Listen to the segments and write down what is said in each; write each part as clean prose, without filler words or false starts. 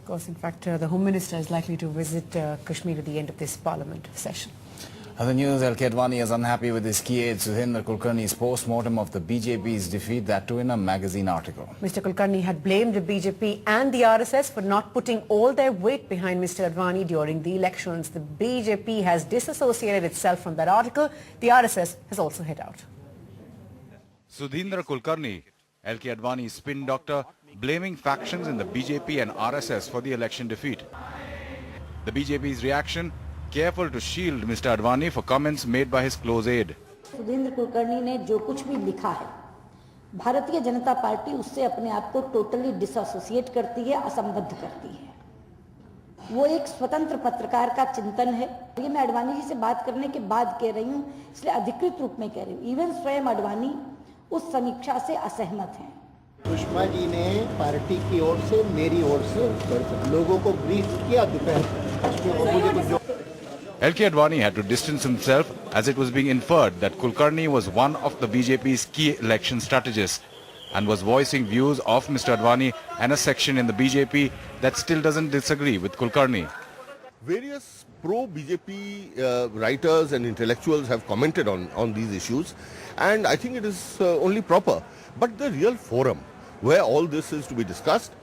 Of course, in fact, the Home Minister is likely to visit Kashmir at the end of this Parliament session. Other news, L.K. Advani is unhappy with his key aide Sudhindra Kulkarni's post-mortem of the BJP's defeat, that too in a magazine article. Mr. Kulkarni had blamed the BJP and the RSS for not putting all their weight behind Mr. Advani during the elections. The BJP has disassociated itself from that article. The RSS has also hit out. Sudhindra Kulkarni, L.K. Advani's spin doctor, blaming factions in the BJP and RSS for the election defeat. The BJP's reaction: careful to shield Mr. Advani for comments made by his close aide. Sudhindra Kulkarni ने जो कुछ भी लिखा है, Bharatiya Janata party उससे अपने आप को टोटली डिसोसिएट करती है, असंबद्ध करती है। वो एक स्वतंत्र पत्रकार का चिंतन है। ये मैं अडवाणी जी से बात करने के बाद कह रही हूँ, इसलिए अधिकृत रूप में कह रही हूँ। इवन स्वयं अडवाणी उस समीक्षा से असहमत हैं। सुषमा जी ने पार्टी की ओर से, मेरी ओर से लोगों को ब्रीफ किया दोपहर। L.K. Advani had to distance himself as it was being inferred that Kulkarni was one of the BJP's key election strategists and was voicing views of Mr. Advani and a section in the BJP that still doesn't disagree with Kulkarni. Various pro-BJP writers and intellectuals have commented on these issues, and I think it is only proper. But the real forum where all this is to be discussed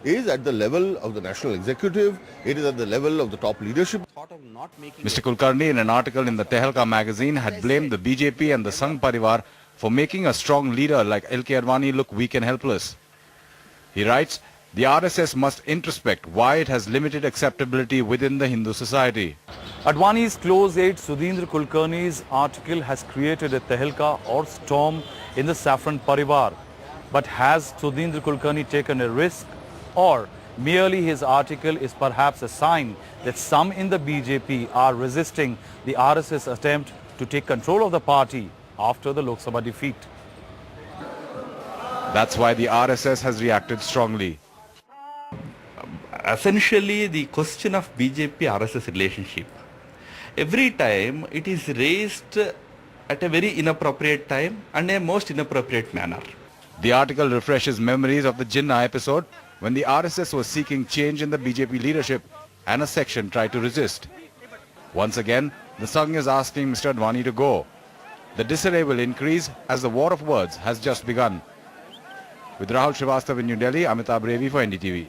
is at the level of the national executive, it is at the level of the top leadership. Mr. Kulkarni, in an article in the Tehelka magazine, had blamed the BJP and the Sangh Parivar for making a strong leader like L.K. Advani look weak and helpless. He writes, the RSS must introspect why it has limited acceptability within the Hindu society. Advani's close aide Sudhindra Kulkarni's article has created a Tehelka or storm in the Saffron Parivar. But has Sudhindra Kulkarni taken a risk, or merely his article is perhaps a sign that some in the BJP are resisting the RSS attempt to take control of the party after the Lok Sabha defeat? That's why the RSS has reacted strongly. Essentially, the question of BJP-RSS relationship, every time it is raised at a very inappropriate time and a most inappropriate manner. The article refreshes memories of the Jinnah episode when the RSS was seeking change in the BJP leadership and a section tried to resist. Once again, the Sangh is asking Mr. Advani to go. The disarray will increase as the war of words has just begun. With Rahul Srivastav in New Delhi, Amitabh Revi for NDTV.